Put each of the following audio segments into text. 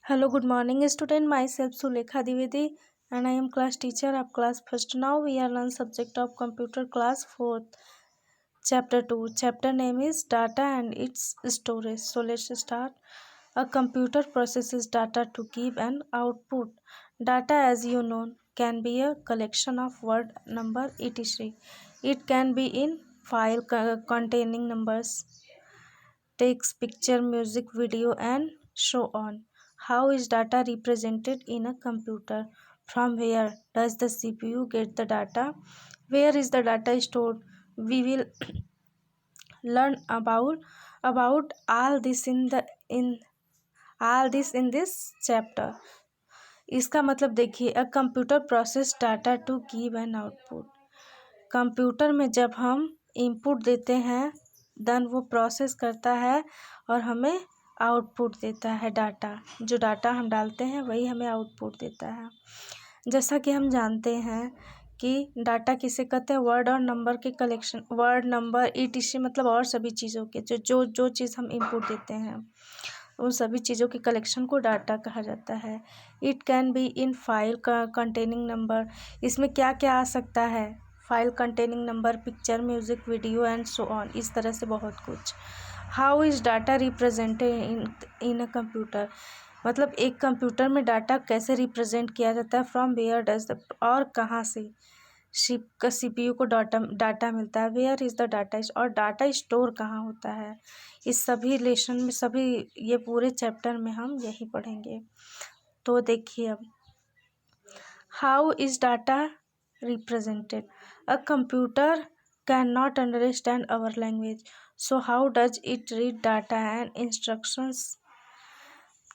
Hello, good morning, student. Myself Sulekha Divedi, and I am class teacher of class first. Now we are learn subject of computer class fourth, chapter 2. Chapter name is data and its storage. So let's start. A computer processes data to give an output. Data, as you know, can be a collection of word, number, etc. It can be in file containing numbers, text, picture, music, video, and so on. How is data represented in a computer? From where does the CPU get the data? Where is the data stored? We will learn about all this in this chapter. इसका मतलब देखिए, a computer process data to give an output. Computer में जब हम input देते हैं then वो process करता है और हमें आउटपुट देता है. डाटा, जो डाटा हम डालते हैं वही हमें आउटपुट देता है. जैसा कि हम जानते हैं कि डाटा किसे कहते हैं, वर्ड और नंबर के कलेक्शन. वर्ड, नंबर, ईटीसी मतलब और सभी चीज़ों के जो चीज़ हम इनपुट देते हैं उन सभी चीज़ों के कलेक्शन को डाटा कहा जाता है. It can be in file containing number. इसमें क्या क्या आ सकता है? File containing number, picture, music, video and so on. इस तरह से बहुत कुछ. How is data represented in a computer? मतलब एक कंप्यूटर में डाटा कैसे रिप्रेजेंट किया जाता है. फ्रॉम वेयर डज द, और कहाँ से सीपीयू को डाटा मिलता है. वेयर इज़ द डाटा, और डाटा स्टोर कहाँ होता है. इस सभी रिलेशन में, सभी ये पूरे चैप्टर में हम यही पढ़ेंगे. तो देखिए अब, how is data represented. A computer cannot understand our language, so how does it read data and instructions?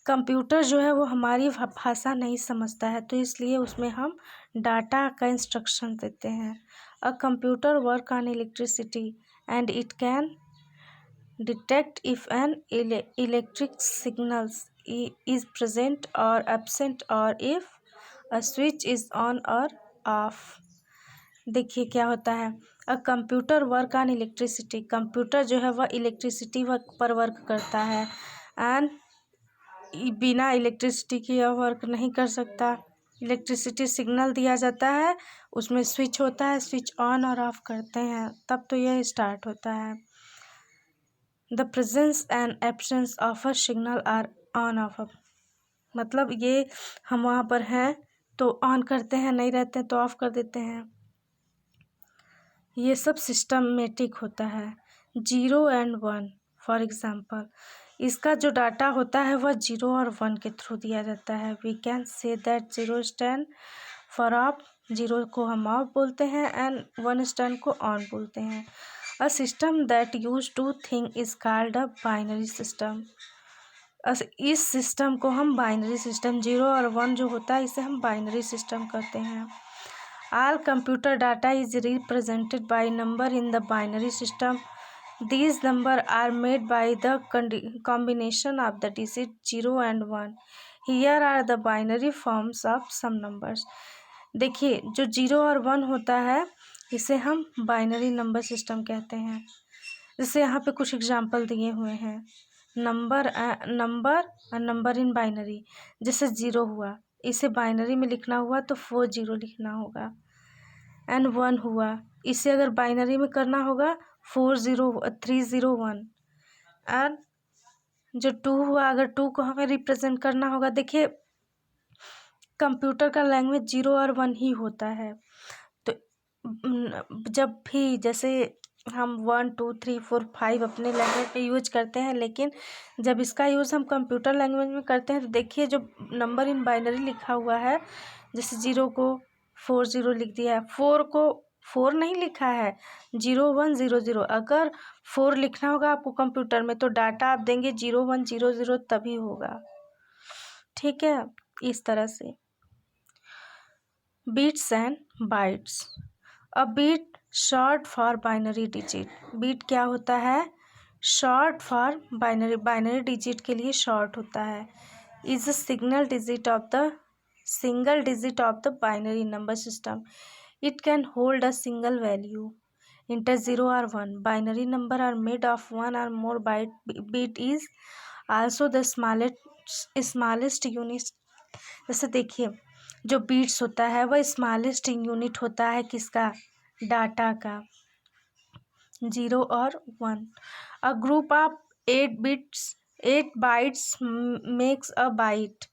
Computer जो है वो हमारी भाषा नहीं समझता है, तो इसलिए उसमें हम डाटा का इंस्ट्रक्शन देते हैं. A computer work on electricity and it can detect if an electric signals is present or absent, or if a switch is on or off. देखिए क्या होता है. A computer work on electricity. Computer जो है वह electricity पर work करता है. एंड बिना इलेक्ट्रिसिटी के यह वर्क नहीं कर सकता. इलेक्ट्रिसिटी सिग्नल दिया जाता है, उसमें स्विच होता है, स्विच ऑन और ऑफ करते हैं तब तो यह स्टार्ट होता है. The presence and absence of a signal are on off. मतलब ये हम वहाँ पर हैं तो ऑन करते हैं, नहीं रहते हैं तो ऑफ कर देते हैं. ये सब सिस्टमेटिक होता है. Zero and one for example, इसका जो डाटा होता है वह जीरो और वन के थ्रू दिया जाता है. We can say that zero stand for off. Zero को हम ऑफ बोलते हैं एंड वन स्टैंड को ऑन बोलते हैं. A system that use to think is called a binary system. इस सिस्टम को हम बाइनरी सिस्टम, जीरो और वन जो होता है इसे हम बाइनरी सिस्टम कहते हैं. All computer data is represented by number in the binary system. These numbers are made by the combination of the digits 0 and 1. Here are the binary forms of some numbers. देखिए, जो zero और one होता है इसे हम binary number system कहते हैं. जैसे यहाँ पे कुछ एग्जाम्पल दिए हुए हैं. Number in binary. जैसे जीरो हुआ, इसे बाइनरी में लिखना हुआ तो 40 लिखना होगा. एंड वन हुआ, इसे अगर बाइनरी में करना होगा 301. एंड जो टू हुआ, अगर टू को हमें रिप्रेजेंट करना होगा, देखिए कंप्यूटर का लैंग्वेज जीरो और वन ही होता है. तो जब भी जैसे हम 1 2 3 4 5 अपने लैंग्वेज में यूज करते हैं, लेकिन जब इसका यूज़ हम कंप्यूटर लैंग्वेज में करते हैं तो देखिए जो नंबर इन बाइनरी लिखा हुआ है, जैसे जीरो को 40 लिख दिया है, 4 को 4 नहीं लिखा है, 0100. अगर 4 लिखना होगा आपको कंप्यूटर में तो डाटा आप देंगे 0100 तभी होगा. ठीक है, इस तरह से. Bits and bytes. A bit short for binary digit. Bit क्या होता है? शॉर्ट फॉर बाइनरी डिजिट के लिए शॉर्ट होता है. Is a single digit of the binary number system. It can hold a single value inter 0 or 1. Binary number are made of one or more byte. Bit is also the smallest smallest unit, जैसे देखिए जो beats होता है वह smallest unit होता है किसका, data का, 0 और 1। A group of 8 bytes makes a byte.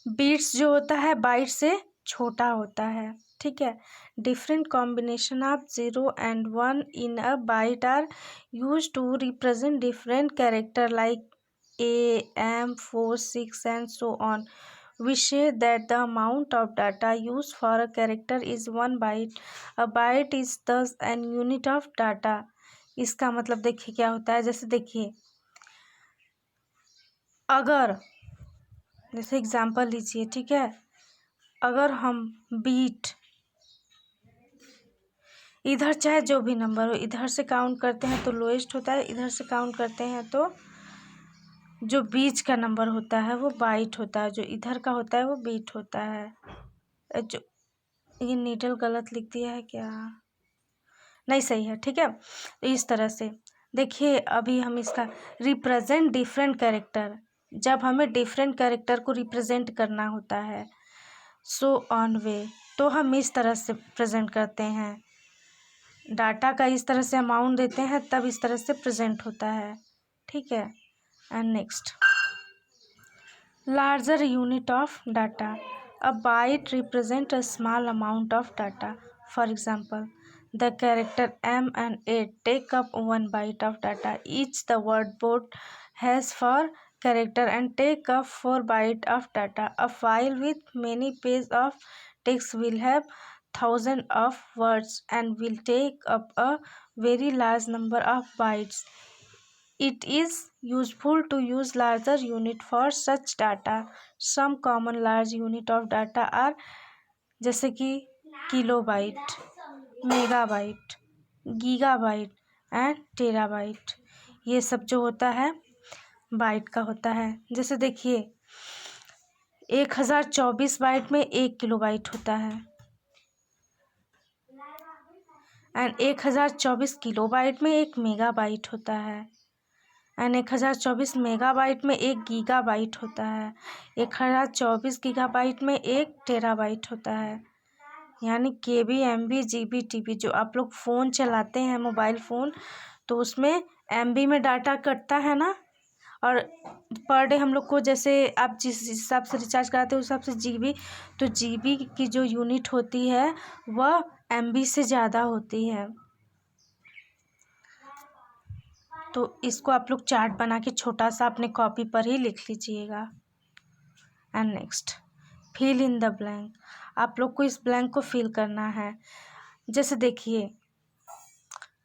Bits जो होता है बाइट से छोटा होता है, ठीक है। Different combination of 0 and 1 in a byte are use to represent different character like A, M, 4, 6 and so on. We say that the amount of data used for a character is 1 byte. A byte is thus an unit of data. इसका मतलब देखिए क्या होता है, जैसे देखिए अगर, जैसे एग्जांपल लीजिए, ठीक है। अगर हम बीट इधर चाहे जो भी नंबर हो इधर से काउंट करते हैं तो लोएस्ट होता है, इधर से काउंट करते हैं तो जो बीच का नंबर होता है वो बाइट होता है, जो इधर का होता है वो बीट होता है। जो ये नीडल गलत लिख दिया है क्या, नहीं सही है, ठीक है। तो इस तरह से देखिए अभी हम इसका रिप्रेजेंट डिफरेंट कैरेक्टर, जब हमें डिफरेंट कैरेक्टर को रिप्रेजेंट करना होता है सो ऑन वे, तो हम इस तरह से प्रेजेंट करते हैं। डाटा का इस तरह से अमाउंट देते हैं तब इस तरह से प्रेजेंट होता है, ठीक है। And next, larger unit of data. A byte represents a small amount of data. For example, the character M and 8 take up 1 byte of data. Each the word board has 4 character and take up 4 byte of data. A file with many pages of text will have thousand of words and will take up a very large number of bytes. It is useful to use larger unit for such data. Some common large unit of data are जैसे कि kilobyte, megabyte, gigabyte and terabyte. ये सब जो होता है bite का होता है। जैसे देखिए 1024 बाइट में 1 किलोबाइट होता है एंड 1024 किलोबाइट में 1 मेगाबाइट होता है एंड 1024 मेगाबाइट में 1 गीगाबाइट होता है, 1024 गीगाबाइट में 1 टेराबाइट होता है। यानी KB, MB, GB, TB, जो आप लोग फ़ोन चलाते हैं मोबाइल फ़ोन तो उसमें MB में डाटा कटता है ना, और पर डे हम लोग को जैसे आप जिस हिसाब से रिचार्ज कराते हैं उस हिसाब से GB, तो GB की जो यूनिट होती है वह MB से ज़्यादा होती है। तो इसको आप लोग चार्ट बना के छोटा सा अपने कॉपी पर ही लिख लीजिएगा। And next, fill in the blank. आप लोग को इस ब्लैंक को फिल करना है। जैसे देखिए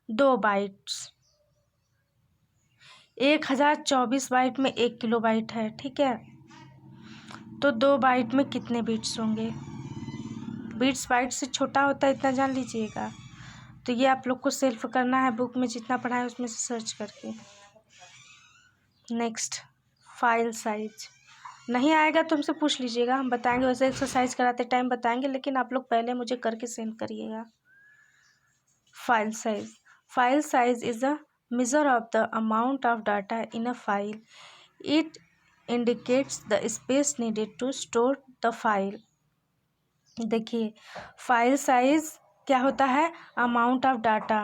2 बाइट्स, 1024 बाइट में 1 किलोबाइट है, ठीक है। तो 2 बाइट में कितने बिट्स होंगे, बिट्स बाइट से छोटा होता है इतना जान लीजिएगा। तो ये आप लोग को सेल्फ करना है, बुक में जितना पढ़ा है उसमें से सर्च करके। Next, file size. नहीं आएगा तो हमसे पूछ लीजिएगा, हम बताएंगे, वैसे एक्सरसाइज कराते टाइम बताएंगे लेकिन आप लोग पहले मुझे करके सेंड करिएगा। File size, file size is a measure of the amount of data in a file. It indicates the space needed to store the file. देखिए फाइल साइज क्या होता है, अमाउंट ऑफ डाटा,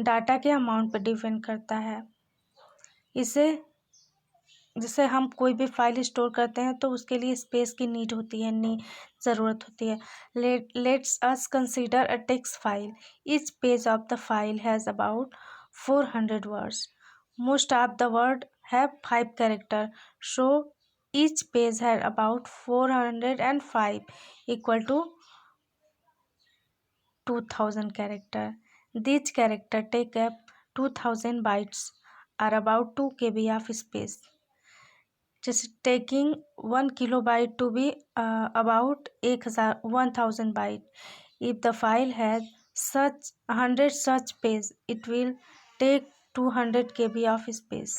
डाटा के amount पर depend करता है। इसे जैसे हम कोई भी फाइल स्टोर करते हैं तो उसके लिए स्पेस की नीड होती है, ज़रूरत होती है। Let's us consider a text file. Each page of the file has about 400 words. Most of the word have 5 character, so each page had about 405 equal to 2000 character. These character take up 2000 bytes or about 2 KB of space. Just taking 1 kilobyte to be about 1000 byte. If the file has such 100 such page, it will take 200 KB of space.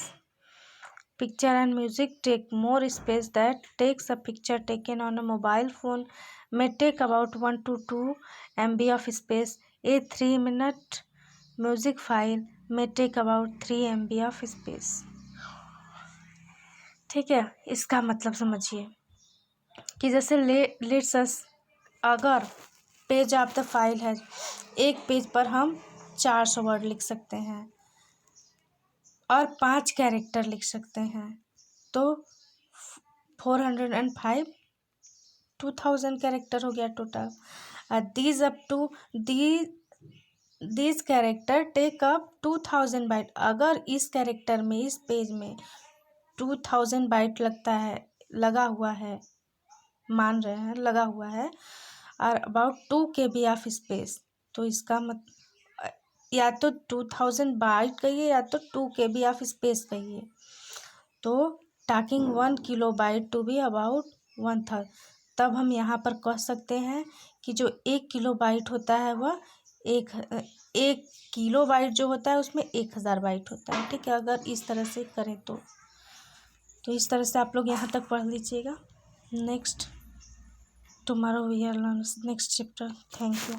Picture and music take more space. That takes a picture taken on a mobile phone may take about 1 to 2 MB of space. A 3-minute music file may take about 3 MB of space. ठीक है, इसका मतलब समझिए कि जैसे let's अस, अगर page of the file है, एक पेज पर हम 400 वर्ड लिख सकते हैं और 5 कैरेक्टर लिख सकते हैं, तो 405 2000 कैरेक्टर हो गया total. These character take up 2000 byte. अगर इस कैरेक्टर में, इस पेज में 2000 बाइट लगा हुआ है, मान रहे हैं लगा हुआ है, और अबाउट 2 KB ऑफ स्पेस, तो इसका या तो 2000 बाइट कहिए या तो 2 KB ऑफ स्पेस कहिए, तो talking 1 kilobyte to be about 1/3। तब हम यहाँ पर कह सकते हैं कि जो 1 किलोबाइट होता है वह एक किलोबाइट जो होता है उसमें 1000 बाइट होता है। ठीक है, अगर इस तरह से करें तो इस तरह से आप लोग यहाँ तक पढ़ लीजिएगा। Next tomorrow we are learn next chapter. Thank you.